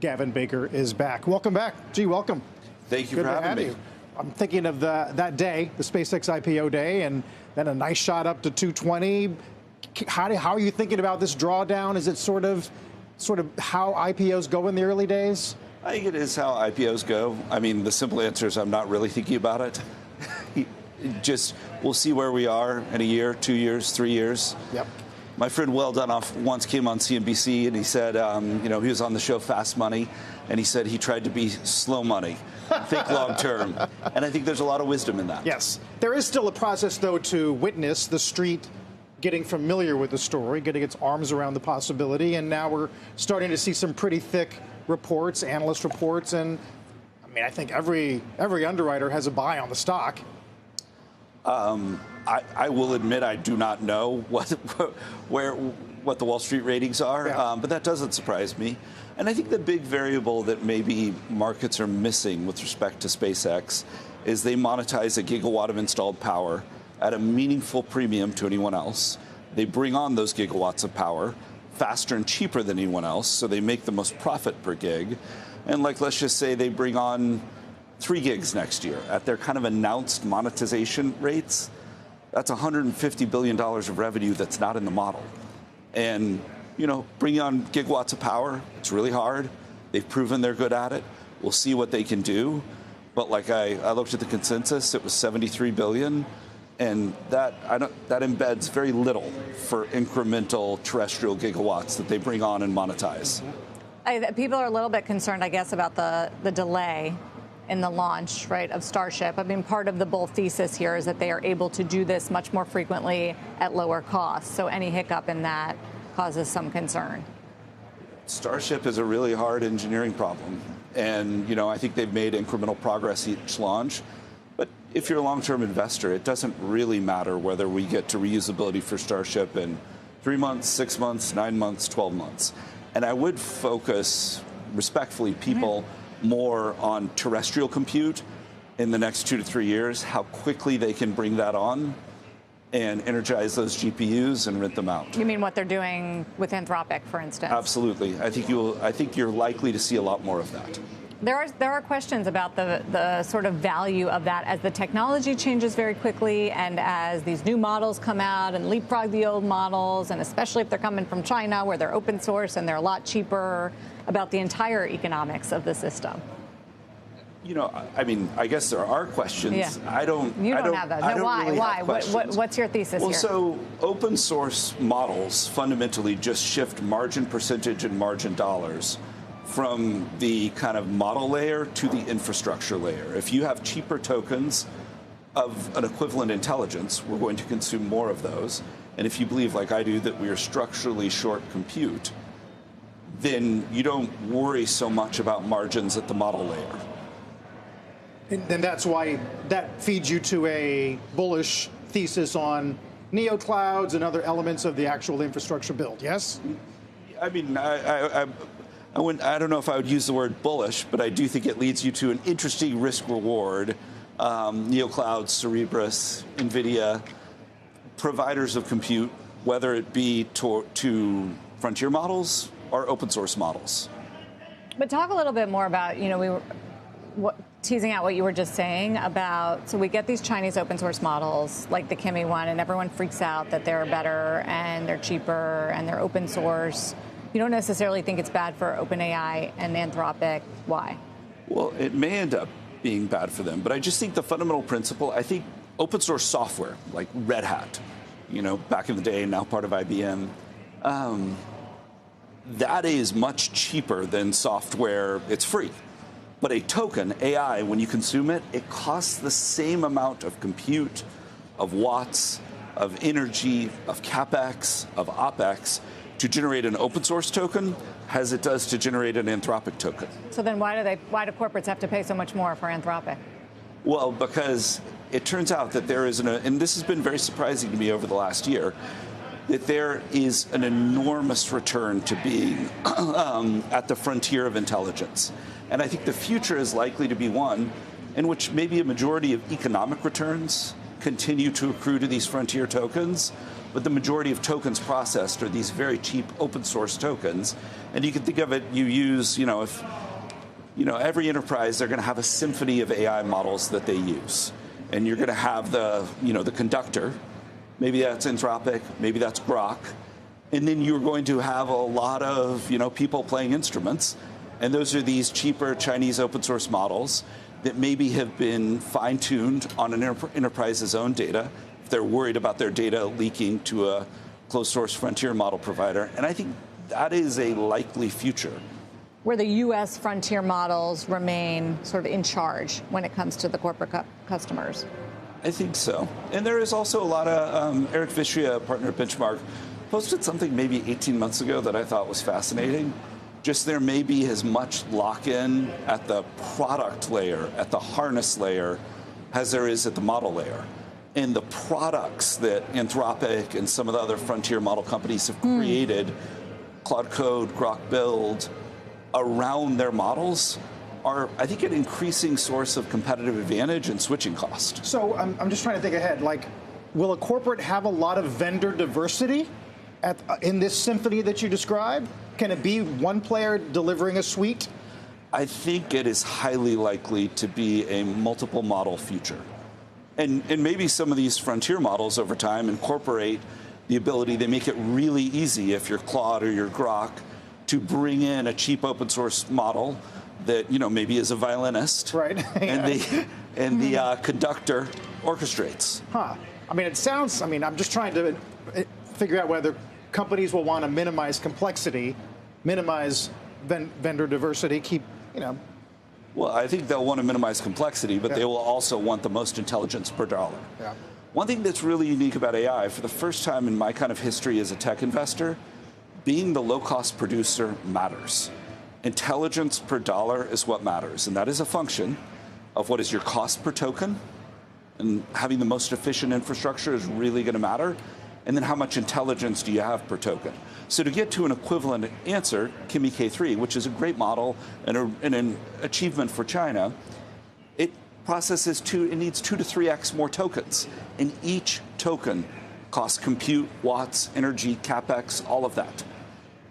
Gavin Baker is back. Welcome back. Gee, welcome. Thank you for having me. I'm thinking of that day, the SpaceX IPO day, and then a nice shot up to 220. How are you thinking about this drawdown? Is it sort of how IPOs go in the early days? I think it is how IPOs go. I mean, the simple answer is I'm not really thinking about it. We'll see where we are in a year, 2 years, 3 years. Yep. My friend Will Dunoff once came on CNBC and he said, he was on the show Fast Money, and he said he tried to be slow money, think long term. And I think there's a lot of wisdom in that. Yes. There is still a process, though, to witness the street getting familiar with the story, getting its arms around the possibility. And now we're starting to see some pretty thick reports, analyst reports. And I mean, I think every underwriter has a buy on the stock. I will admit I do not know what the Wall Street ratings are, yeah. But that doesn't surprise me. And I think the big variable that maybe markets are missing with respect to SpaceX is they monetize a gigawatt of installed power at a meaningful premium to anyone else. They bring on those gigawatts of power faster and cheaper than anyone else, so they make the most profit per gig. And let's just say they bring on 3 gigs next year at their kind of announced monetization rates. That's $150 billion of revenue that's not in the model. And, bringing on gigawatts of power, it's really hard. They've proven they're good at it. We'll see what they can do. But I looked at the consensus, it was $73 billion. And that embeds very little for incremental terrestrial gigawatts that they bring on and monetize. People are a little bit concerned, I guess, about the delay in the launch, right, of Starship. I mean, part of the bull thesis here is that they are able to do this much more frequently at lower costs. So any hiccup in that causes some concern. Starship is a really hard engineering problem. And, I think they've made incremental progress each launch. But if you're a long-term investor, it doesn't really matter whether we get to reusability for Starship in 3 months, 6 months, 9 months, 12 months. And I would focus, respectfully, people more on terrestrial compute in the next 2 to 3 years, how quickly they can bring that on and energize those GPUs and rent them out. You mean what they're doing with Anthropic, for instance? Absolutely. I think you're likely to see a lot more of that. There are questions about the sort of value of that as the technology changes very quickly and as these new models come out and leapfrog the old models, and especially if they're coming from China where they're open source and they're a lot cheaper, about the entire economics of the system. I guess there are questions. Yeah. You don't have those. No, why? Really why? What's your thesis here? Well, so open source models fundamentally just shift margin percentage and margin dollars from the kind of model layer to the infrastructure layer. If you have cheaper tokens of an equivalent intelligence, we're going to consume more of those. And if you believe, like I do, that we are structurally short compute, then you don't worry so much about margins at the model layer. And that's why that feeds you to a bullish thesis on neoclouds and other elements of the actual infrastructure build, yes? I mean, I don't know if I would use the word bullish, but I do think it leads you to an interesting risk-reward. Neoclouds, Cerebras, Nvidia, providers of compute, whether it be to frontier models or open source models. But talk a little bit more about, teasing out what you were just saying about, so we get these Chinese open source models like the Kimi one, and everyone freaks out that they're better and they're cheaper and they're open source. You don't necessarily think it's bad for OpenAI and Anthropic. Why? Well, it may end up being bad for them, but I just think the fundamental principle, I think open source software, like Red Hat, back in the day, now part of IBM, that is much cheaper than software. It's free. But a token, AI, when you consume it, it costs the same amount of compute, of watts, of energy, of CapEx, of OpEx to generate an open source token as it does to generate an Anthropic token. So then why do corporates have to pay so much more for Anthropic? Well, because it turns out that there is and this has been very surprising to me over the last year, that there is an enormous return to being at the frontier of intelligence. And I think the future is likely to be one in which maybe a majority of economic returns continue to accrue to these frontier tokens, but the majority of tokens processed are these very cheap open source tokens. And you can think of it, you use, if every enterprise, they're going to have a symphony of AI models that they use. And you're going to have the conductor. Maybe that's Anthropic, maybe that's Grok. And then you're going to have a lot of, people playing instruments. And those are these cheaper Chinese open source models that maybe have been fine-tuned on an enterprise's own data if they're worried about their data leaking to a closed source frontier model provider. And I think that is a likely future. Where the U.S. frontier models remain sort of in charge when it comes to the corporate customers. I think so. And there is also a lot of, Eric Vishria, partner at Benchmark, posted something maybe 18 months ago that I thought was fascinating. Just there may be as much lock-in at the product layer, at the harness layer, as there is at the model layer. And the products that Anthropic and some of the other frontier model companies have created, Claude Code, Grok Build, around their models are, I think, an increasing source of competitive advantage and switching cost. So I'm just trying to think ahead. Like, will a corporate have a lot of vendor diversity in this symphony that you described? Can it be one player delivering a suite? I think it is highly likely to be a multiple model future. And maybe some of these frontier models over time incorporate the ability, they make it really easy if you're Claude or you're Grok to bring in a cheap open source model that, maybe is a violinist. Right. and the conductor orchestrates. Huh. I'm just trying to figure out whether companies will want to minimize complexity, minimize vendor diversity, Well, I think they'll want to minimize complexity, but they will also want the most intelligence per dollar. Yeah. One thing that's really unique about AI, for the first time in my kind of history as a tech investor, being the low-cost producer matters. Intelligence per dollar is what matters, and that is a function of what is your cost per token, and having the most efficient infrastructure is really going to matter, and then how much intelligence do you have per token. So to get to an equivalent answer, Kimi K3, which is a great model and an achievement for China, it needs 2 to 3x more tokens, and each token costs compute, watts, energy, capex, all of that.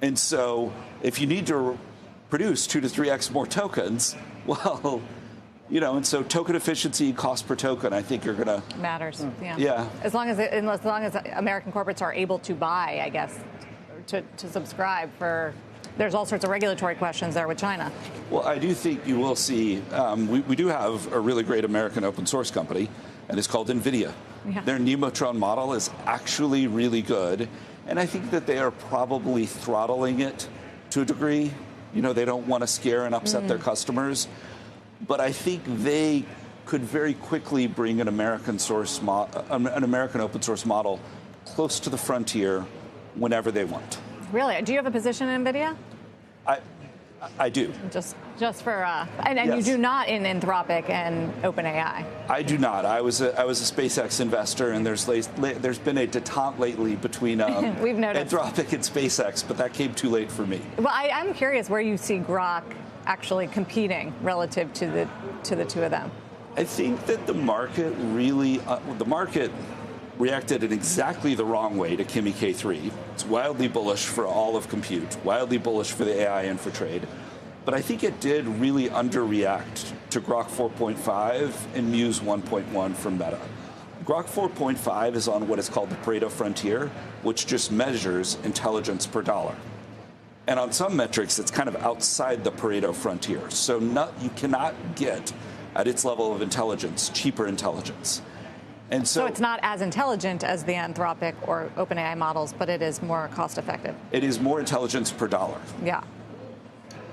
And so if you need to produce 2 to 3x more tokens, well, and so token efficiency, cost per token, I think are going to matters. Yeah. Yeah. As long as American corporates are able to buy, I guess, to subscribe for. There's all sorts of regulatory questions there with China. Well, I do think you will see. We do have a really great American open source company, and it's called Nvidia. Yeah. Their Nemotron model is actually really good, and I think that they are probably throttling it to a degree. They don't want to scare and upset their customers. But I think they could very quickly bring an American open source model close to the frontier whenever they want. Really? Do you have a position in Nvidia? I do. Just for and yes. You do not in Anthropic and OpenAI. I do not. I was a SpaceX investor, and there's been a detente lately between We've noticed. Anthropic and SpaceX, but that came too late for me. Well, I'm curious where you see Grok actually competing relative to the two of them. I think that the market reacted in exactly the wrong way to Kimi K3. It's wildly bullish for all of compute, wildly bullish for the AI infra trade. But I think it did really underreact to Grok 4.5 and Muse 1.1 from Meta. Grok 4.5 is on what is called the Pareto frontier, which just measures intelligence per dollar. And on some metrics, it's kind of outside the Pareto frontier. So you cannot get, at its level of intelligence, cheaper intelligence. And so it's not as intelligent as the Anthropic or OpenAI models, but it is more cost effective. It is more intelligence per dollar. Yeah.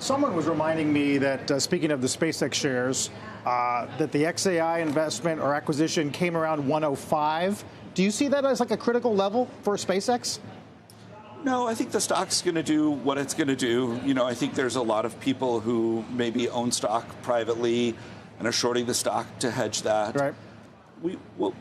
Someone was reminding me that, speaking of the SpaceX shares, that the XAI investment or acquisition came around 105. Do you see that as like a critical level for SpaceX? No, I think the stock's going to do what it's going to do. I think there's a lot of people who maybe own stock privately and are shorting the stock to hedge that. Right.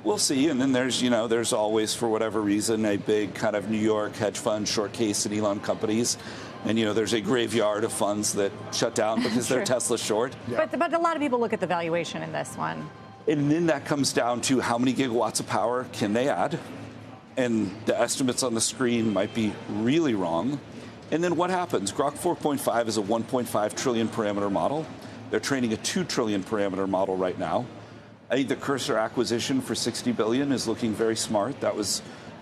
We'll see. And then there's always, for whatever reason, a big kind of New York hedge fund short case in Elon companies. And, there's a graveyard of funds that shut down because they're Tesla short. Yeah. But a lot of people look at the valuation in this one. And then that comes down to how many gigawatts of power can they add? and the estimates on the screen might be really wrong. And then what happens? Grok 4.5 is a 1.5 trillion parameter model. They're training a 2 trillion parameter model right now. I think the Cursor acquisition for $60 billion is looking very smart. That was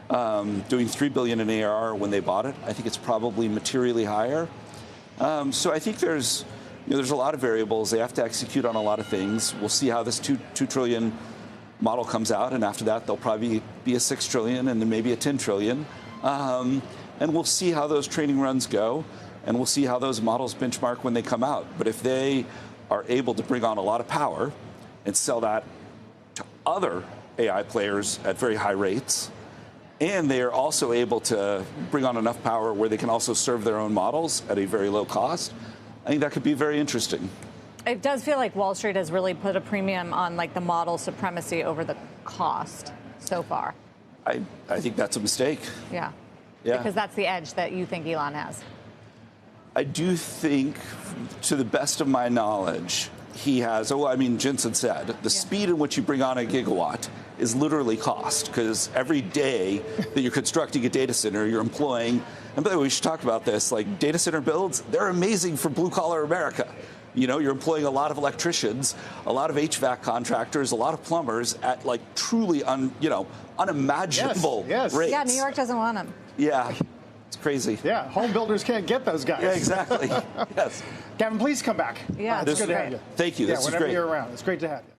doing $3 billion in ARR when they bought it. I think it's probably materially higher. So I think there's a lot of variables. They have to execute on a lot of things. We'll see how this 2 trillion model comes out, and after that, they'll probably be a 6 trillion and then maybe a 10 trillion. And we'll see how those training runs go, and we'll see how those models benchmark when they come out. But if they are able to bring on a lot of power and sell that to other AI players at very high rates, and they are also able to bring on enough power where they can also serve their own models at a very low cost, I think that could be very interesting. It does feel like Wall Street has really put a premium on like the model supremacy over the cost so far. I think that's a mistake. Yeah. Yeah. Because that's the edge that you think Elon has. I do think, to the best of my knowledge, he has, Jensen said, the speed in which you bring on a gigawatt is literally cost, because every day that you're constructing a data center, you're employing, and by the way, we should talk about this, like data center builds, they're amazing for blue collar America. You're employing a lot of electricians, a lot of HVAC contractors, a lot of plumbers at like truly unimaginable rates. Yeah, New York doesn't want them. Yeah, it's crazy. Yeah, home builders can't get those guys. Yeah, exactly. Yes. Gavin, please come back. Yeah, it's good to have you. Thank you. This is whenever great. you're around. It's great to have you.